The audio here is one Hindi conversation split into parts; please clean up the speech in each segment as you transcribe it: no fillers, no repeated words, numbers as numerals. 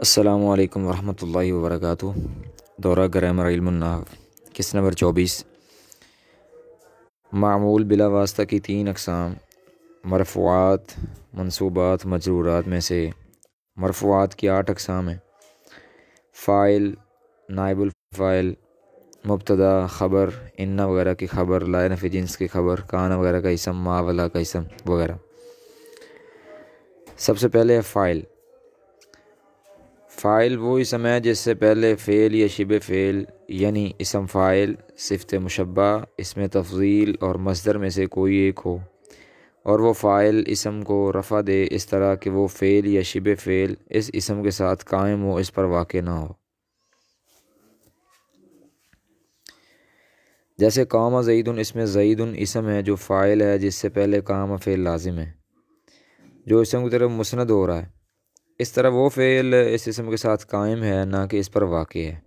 अस्सलामु अलैकुम वरहमतुल्लाहि वबरकातुहू। दौरा ग्रामर इल्मुन नहव किस्त नंबर 24। मामूल बिला वास्ता की तीन अक़साम मरफ़ूआत, मंसूबात, मजरूरात में से मरफ़ूआत की 8 अक़साम हैं। फ़ाइल, नाइबुल फ़ाइल, मुब्तदा, ख़बर, इन्ना वगैरह की ख़बर, ला नफ़ी जिन्स की ख़बर, कान वगैरह का इसम, मा वला का इसम वगैरह। सबसे पहले है फ़ाइल। फ़ाइल वो इसम है जिससे पहले फ़ेल या शिबे फ़ेल यानी इसम फ़ाइल, सिफ़त मुशब्बा, इसमें तफ़ज़ील और मस्दर में से कोई एक हो और वो फ़ाइल इसम को रफ़ा दे इस तरह कि वो फ़ेल या शिबे फ़ेल इस इसम के साथ कायम हो, इस पर वाक़ ना हो। जैसे कामा ज़ईदुन, इसमें ज़ईदुन इसम है जो फ़ाइल है जिससे पहले कामा फ़ेल लाजिम है जो इसम की तरफ मुस्नद हो रहा है। इस तरह वो फ़ेल इस इसम के साथ कायम है ना कि इस पर वाक़ है।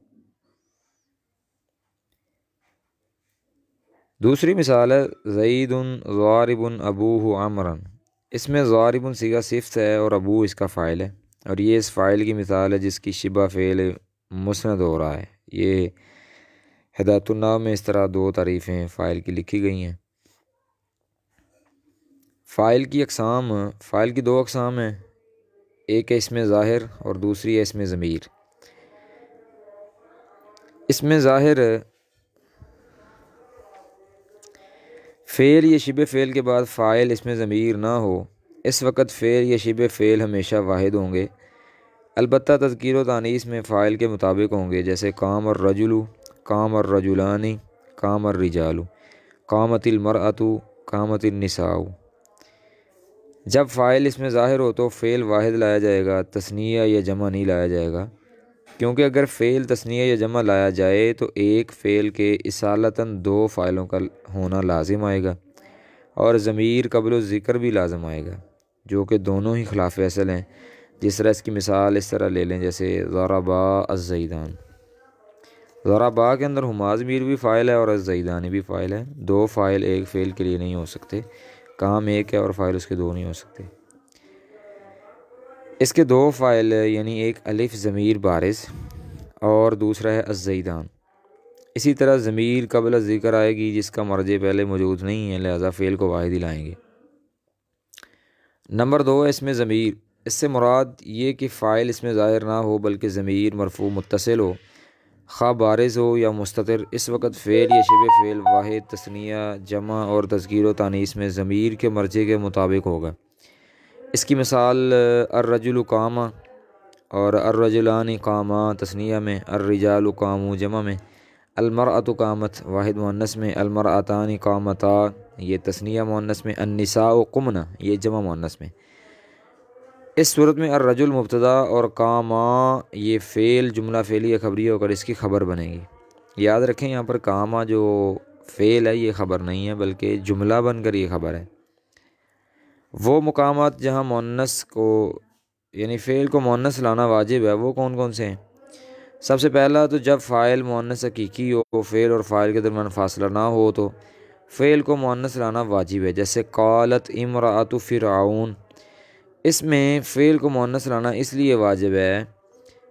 दूसरी मिसाल है ज़ईदुन ज़ारिबुन अबूहु अमरन। इसमें ज़ारिबुन सीगा सिफ़्त है और अबू इसका फ़ाइल है और ये इस फ़ाइल की मिसाल है जिसकी शिबा फ़ेल मुस्नद हो रहा है। ये हिदायतुन्नाव में इस तरह दो तारीफ़ें फ़ाइल की लिखी गई हैं। फ़ाइल की दो अक़साम हैं, एक है इसमें ज़ाहिर और दूसरी है इसमें ज़मीर। इसमें ज़ाहिर फ़ेल या शिबे फ़ेल के बाद फ़ाइल इसमें ज़मीर ना हो, इस वक़्त फ़ेल या शिबे फ़ेल हमेशा वाहिद होंगे, अलबत्ता तज़कीर व तानीस में फ़ाइल के मुताबिक होंगे। जैसे काम और रजुलु, काम और रजुलानी, काम और रिजालु, कामतिल मरअतु, कामतिल निसाउ। जब फ़ाइल इसमें ज़ाहिर हो तो फ़ेल वाहिद लाया जाएगा, तस्निया या जमा नहीं लाया जाएगा, क्योंकि अगर फ़ेल तस्निया या जमा लाया जाए तो एक फ़ेल के इसालतन दो फ़ाइलों का होना लाजिम आएगा और ज़मीर क़ब्ल ज़िक्र भी लाजिम आएगा, जो कि दोनों ही खिलाफ़ असल हैं। जिस तरह इसकी मिसाल इस तरह ले लें, जैसे ज़रबा अज़्ज़ईदान। ज़रबा के अंदर हुमा ज़मीर भी फ़ाइल है और अज़्ज़ईदानी भी फ़ाइल है। दो फ़ाइल एक फ़ेल के लिए नहीं हो सकते, काम एक है और फ़ाइल उसके दो नहीं हो सकते। इसके दो फ़ाइल यानी एक अलिफ ज़मीर बारिज़ और दूसरा है अज़्ज़ईदान। इसी तरह ज़मीर क़ब्ल ज़िक्र आएगी जिसका मर्जे पहले मौजूद नहीं है, लिहाजा फ़ेल को वाहिद ही लाएंगे। नंबर 2 है इसमें ज़मीर। इससे मुराद ये कि फ़ाइल इसमें ज़ाहिर ना हो बल्कि ज़मीर मरफ़ू मुत्तसिल हो, ख़ा बारिज़ हो या मुस्ततिर। इस वक़्त फ़ेल या शिबे फ़ेल वाहिद, तस्निया, जमा और तज़कीर व तानीस में ज़मीर के मर्जे के मुताबिक होगा। इसकी मिसाल अर्रजुलु कामा और अर्रजुलानी कामा तस्निया में, अर्रिजालु कामू जमा में, अलमरअतु कामत वाहिद मुअन्नस में, अलमरअतानी कामता ये तस्निया मुअन्नस में, अन्निसाउ कुमना ये जमा मुअन्नस में। इस सूरत में अर्रजुल मुब्तदा और कामा ये फ़ेल जुमला फ़ेलिया खबरी होकर इसकी ख़बर बनेगी। याद रखें यहाँ पर कामा जो फ़ेल है ये ख़बर नहीं है बल्कि जुमला बनकर ये ख़बर है। वो मुकामात जहाँ मुअन्नस को यानी फ़ेल को मुअन्नस लाना वाजिब है वो कौन कौन से हैं? सबसे पहला तो जब फ़ाइल मुअन्नस हकीकी हो, फ़ेल और फ़ाइल के दरमियान फ़ासला ना हो तो फ़ेल को मुअन्नस लाना वाजिब है। जैसे क़ालत इमराअतु फ़िरऔन। इसमें फ़ेल को मुअन्नस लाना इसलिए वाजिब है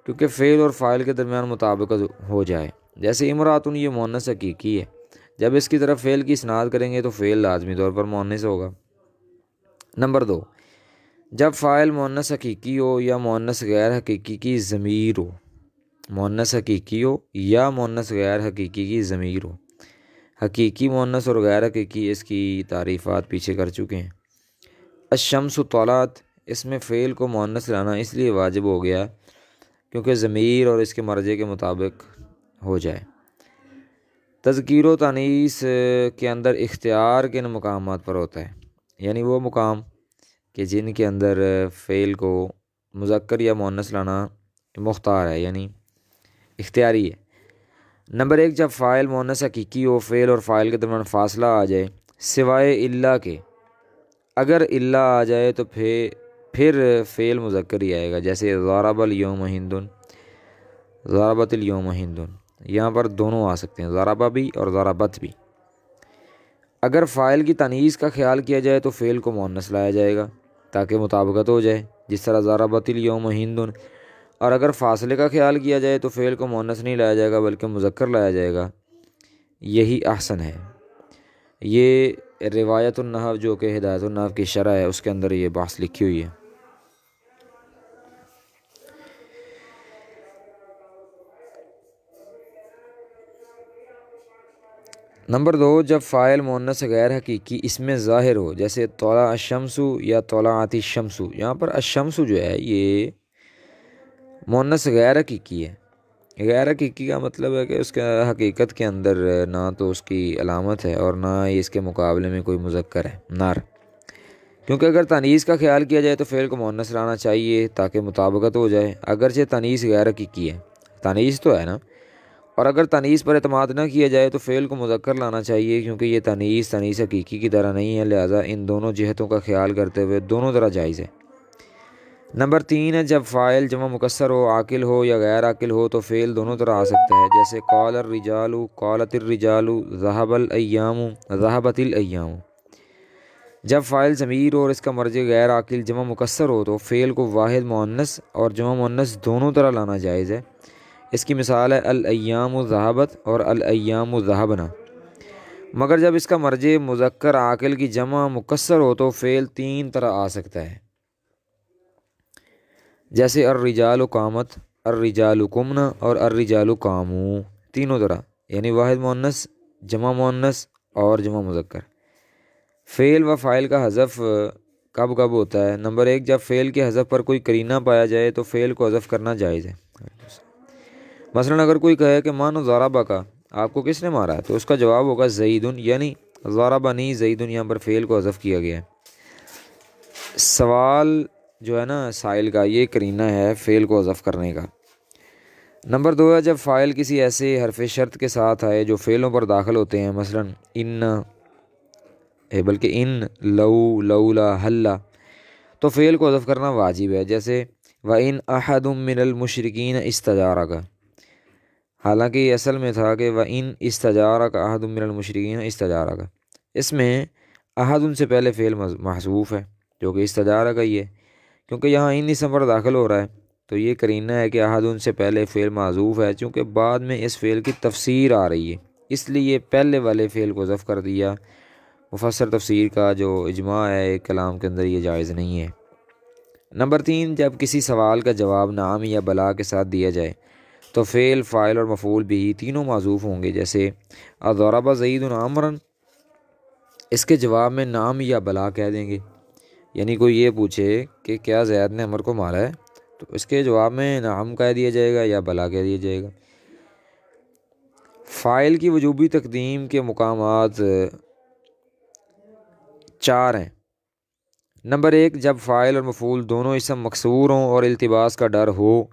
क्योंकि फ़ेल और फ़ाइल के दरमियान मुताबिकत हो जाए। जैसे इमराअतुन ये मुअन्नस हकीकी है, जब इसकी तरफ फ़ेल की इसनाद करेंगे तो फ़ेल लाजमी तौर पर मुअन्नस होगा। नंबर 2, जब फ़ाइल मुअन्नस हकीकी हो या मुअन्नस गैर हकीकी की ज़मीर हो। मुअन्नस हकीकी हो या मुअन्नस गैर हकीकी की ज़मीर हो। हकीकी मुअन्नस और गैर हकीकी इसकी तारीफ़ात पीछे कर चुके हैं। अश-शम्सु तलअत। इसमें फ़ेल को मुअन्नस लाना इसलिए वाजिब हो गया क्योंकि ज़मीर और इसके मर्जे के मुताबिक हो जाए। तज़कीर व तानीस के अंदर इख्तियार किन मकामात पर होता है, यानी वो मुकाम कि जिनके अंदर फ़ेल को मुज़क्कर या मुअन्नस लाना मुख्तार है यानी इख्तियारी है। नंबर 1, जब फ़ाइल मुअन्नस हकीकी हो, फ़ेल और फ़ाइल के दरमियान फ़ासला आ जाए सिवाय इल्ला के। अगर इल्ला आ जाए तो फिर फ़ेल मुज़क्कर ही आएगा। जैसे ज़रबल यौम हिंदुन, ज़रबतिल यौम हिंदुन, यहाँ पर दोनों आ सकते हैं, ज़रबा भी और ज़रबत भी। अगर फ़ाइल की तनीस का ख्याल किया जाए तो फ़ेल को मुअन्नस लाया जाएगा ताकि मुताबिकत हो जाए। जिस तरह ज़रबतिल यौम हिंदुन, और अगर फ़ासले का ख्याल किया जाए तो फ़ेल को मुअन्नस नहीं लाया जाएगा बल्कि मुज़क्कर लाया जाएगा। यही अहसन है। ये रिवायतुन नहव जो कि हिदायतुन नहव की शरह है उसके अंदर ये बात लिखी हुई है। नंबर 2, जब फ़ाइल मुअन्नस गैर हकीकी इसमें ज़ाहिर हो, जैसे तौला अशम्सु या तौलाअति शम्सु। यहाँ पर अशम्सु जो है ये मुअन्नस गैर हकीकी है। गैर हकीकी का मतलब है कि उसका हकीकत के अंदर ना तो उसकी अलामत है और ना ही इसके मुकाबले में कोई मुज़क्कर है, नार। क्योंकि अगर तनीस का ख्याल किया जाए तो फ़ेल को मुअन्नस लाना चाहिए ताकि मुताबकत हो जाए, अगरचे तनीस गैर हकीकी है, तनीस तो है ना। और अगर तनीस पर एतमाद ना किया जाए तो फ़ेल को मुज़क्कर लाना चाहिए, क्योंकि ये तनीस हकीकी की तरह नहीं है, लिहाजा इन दोनों जहतों का ख्याल करते हुए दोनों तरह जायज़ है। नंबर 3 है, जब फ़ाइल जमा मुकस्सर हो, आकिल हो या गैर आकिल हो तो फ़ेल दोनों तरह आ सकता है, जैसे क़ालर रिजालु, क़ालतिर रिजालु, ज़हबल अय्यामु, ज़हबतिल अय्यामु। जब फ़ाइल ज़मीर हो और इसका मर्ज़ गैर आकिल जमा मुकस्सर हो तो फ़ेल को वाहिद मुअन्नस और जमा मुअन्नस दोनों तरह लाना जायज़ है। इसकी मिसाल है अल अय्यामु ज़हबत और अल अय्यामु ज़हबना। मगर जब इसका मर्ज़ मुज़क्कर आकिल की जमा मुकस्सर हो तो फ़ेल 3 तरह आ सकता है, जैसे अर्रिजालु कामत, अर्रिजालु कुमना और अर्रिजालु कामू। तीनों तरह यानी वाहिद मुअन्नस, जमा मुअन्नस और जमा मुज़क्कर। फ़ेल व फ़ाइल का हज़फ कब कब होता है? नंबर 1, जब फ़ेल के हज़फ पर कोई करीना पाया जाए तो फ़ेल को हज़फ करना जायज़ है। मसलन अगर कोई कहे कि मानो ज़राबा का, आपको किसने मारा है, तो उसका जवाब होगा ज़ईदुन, यानी ज़राबनी ज़ईदुन। यहाँ पर फ़ेल को हज़फ किया गया है। सवाल जो है ना साइल का, ये करीना है फ़ेल को हज़फ करने का। नंबर 2 है, जब फ़ाइल किसी ऐसे हरफ शर्त के साथ आए जो फ़ेलों पर दाखिल होते हैं, मसलन इन बल्कि इन, लऊ, लौला, हल्ला, तो फ़ेल को हज़फ करना वाजिब है, जैसे व इन अहदुम मिनल मुशरिकीन इस्तजारका। हालांकि असल में था कि व इन इस्तजारका अहदुम मिनल मुशरिकीन इस्तजारका। इसमें अहदुन से पहले फ़ेल महसूफ़ है जो कि इस्तजारका ही है, क्योंकि यहाँ इन इसम पर दाखिल हो रहा है, तो ये करीना है कि अहदुन से पहले फ़ेल माज़ूफ़ है। चूँकि बाद में इस फ़ेल की तफसीर आ रही है, इसलिए पहले वाले फ़ेल को ज़फ़ कर दिया। मुफस्सर तफसीर का जो इजमा है एक कलाम के अंदर, ये जायज़ नहीं है। नंबर 3, जब किसी सवाल का जवाब नाम या बला के साथ दिया जाए तो फ़ेल, फ़ाइल और मफ़ूल भी तीनों माज़ूफ़ होंगे, जैसे अज़रबा ज़ईदुन आमरन। इसके जवाब में नाम या बला कह देंगे, यानी कोई ये पूछे कि क्या ज़ैद ने अमर को मारा है, तो इसके जवाब में नाम कह दिया जाएगा या बला कह दिया जाएगा। फ़ाइल की वजूबी तकदीम के मुकामात 4 हैं। नंबर 1, जब फ़ाइल और मफ़ूल दोनों इसम मकसूर हों और इल्तिबास का डर हो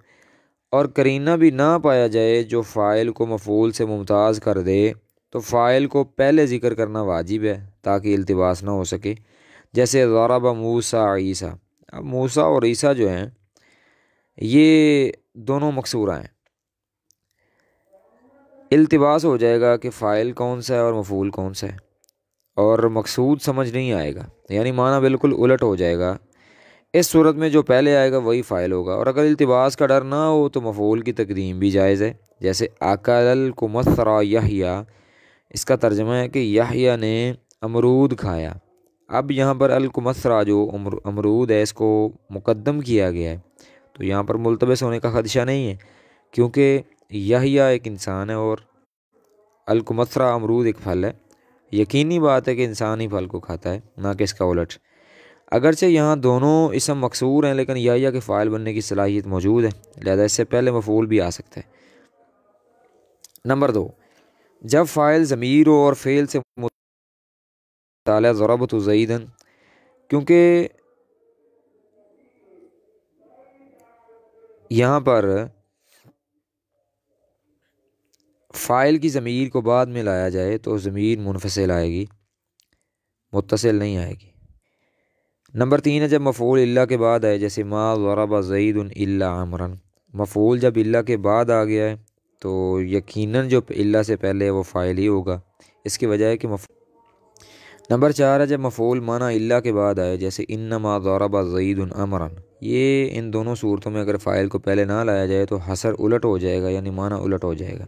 और करीना भी ना पाया जाए जो फ़ाइल को मफ़ूल से मुमताज़ कर दे, तो फ़ाइल को पहले ज़िक्र करना वाजिब है ताकि इल्तिबास ना हो सके, जैसे ज़रबा मूसा ईसा। अब मूसा और ईसा जो हैं ये दोनों मकसूरा हैं, इल्तिबास हो जाएगा कि फ़ाइल कौन सा है और मफ़ूल कौन सा है, और मकसूद समझ नहीं आएगा, यानी माना बिल्कुल उलट हो जाएगा। इस सूरत में जो पहले आएगा वही फ़ाइल होगा। और अगर इल्तिबास का डर ना हो तो मफ़ूल की तकदीम भी जायज़ है, जैसे अकल कुमसरा यहया। इसका तर्जमा है कि यहया ने अमरूद खाया। अब यहाँ पर अल कुमसरा जो अमरूद है इसको मुकद्दम किया गया है, तो यहाँ पर मुल्तबस होने का ख़दशा नहीं है, क्योंकि यहया एक इंसान है और अल कुमसरा अमरूद एक फल है। यकीनी बात है कि इंसान ही फल को खाता है, ना कि इसका उलट। अगरचे यहाँ दोनों इसम मकसूर हैं, लेकिन यहया के फ़ाइल बनने की सलाहियत मौजूद है, लिहाजा इससे पहले मफ़ूल भी आ सकता है। नंबर 2, जब फ़ाइल ज़मीर हो और फ़ेल से मुताला ज़रबतु ज़ईदन, क्योंकि यहाँ पर फ़ाइल की ज़मीर को बाद में लाया जाए तो ज़मीर मुनफ़सिल आएगी, मुत्तसिल नहीं आएगी। नंबर 3 है, जब मफ़ूल इल्ला के बाद आए, जैसे मा ज़रबा ज़ईदुन इल्ला अमरन। मफ़ूल जब इल्ला के बाद आ गया है तो यकीनन जो इल्ला से पहले है वो फ़ाइल ही होगा, इसकी वजह है कि नंबर 4 है, जब मफ़ूल माना इल्ला के बाद आए, जैसे इन्नमा ज़रबा ज़ईदुन अमरन। ये इन दोनों सूरतों में अगर फ़ाइल को पहले ना लाया जाए तो हसर उलट हो जाएगा, यानी माना उलट हो जाएगा।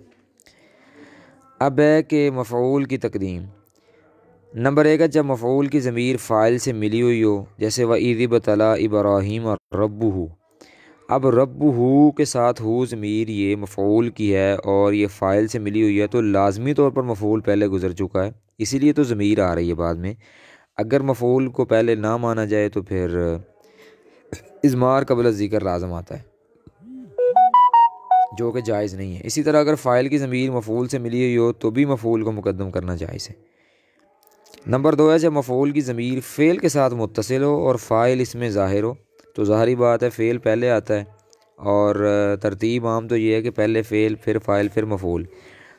अब है कि मफ़ऊल की तकदीम। नंबर 1 है जब मफ़ऊल की ज़मीर फ़ाइल से मिली हुई हो, जैसे व इज़ इब्तला इब्राहीम रब्बुहू। अब रब्बुहू के साथ हू ज़मीर ये मफ़ऊल की है और ये फ़ाइल से मिली हुई है, तो लाजमी तौर पर मफ़ऊल पहले गुज़र चुका है, इसीलिए तो ज़मीर आ रही है बाद में। अगर मफ़ऊल को पहले ना माना जाए तो फिर इज़मार क़ब्ल ज़िक्र लाज़िम आता है, जो कि जायज़ नहीं है। इसी तरह अगर फ़ाइल की ज़मीर मफ़ऊल से मिली हुई हो तो भी मफ़ऊल को मुक़द्दम करना जायज़ है। नंबर 2 है जब मफ़ऊल की ज़मीर फ़ेल के साथ मुत्तसिल हो और फ़ाइल इसमें ज़ाहिर हो, तो ज़ाहिरी बात है फ़ेल पहले आता है और तरतीब आम तो ये है कि पहले फ़ेल फिर फ़ाइल फिर मफ़ऊल।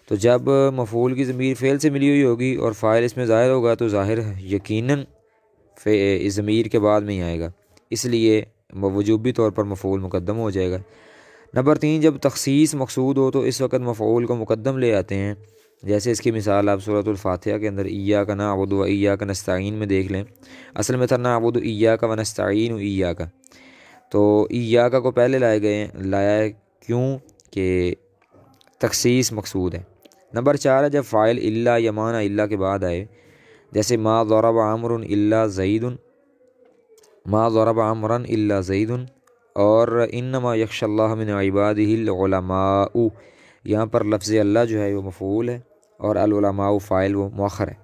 तो जब मफ़ऊल की ज़मीर फ़ेल से मिली हुई होगी और फ़ाइल इसमें ज़ाहिर होगा तो ज़ाहिर यकीनन इस ज़मीर के बाद में ही आएगा, इसलिए वजूबी तौर पर मफ़ऊल मुक़द्दम हो जाएगा। नंबर 3 जब तख़सीस मकसूद हो तो इस वक्त मफ़ऊल को मुक़द्दम ले आते हैं, जैसे इसकी मिसाल आप सूरतुल फ़ातिहा के अंदर इय्याका नअबुदु व इय्याका नस्तईन में देख लें। असल में था नअबुदु इय्याका व नस्तईनु इय्याका, तो इय्याका को पहले लाया है, क्यों कि तख़सीस मकसूद है। नंबर 4 है जब फ़ाइल इल्ला या माना इल्ला के बाद आए, जैसे मा ज़रब अम्रुन इल्ला ज़ैदुन, मा ज़रब अम्रन इल्ला ज़ैदुन और इन्नमा यख्शल्लाह मिन इबादिहिल उलमाउ। यहाँ पर लफ्ज़ अल्लाह जो है वो मफ़ऊल है और अल उलमाउ फ़ाइल वो मुअख्खर है।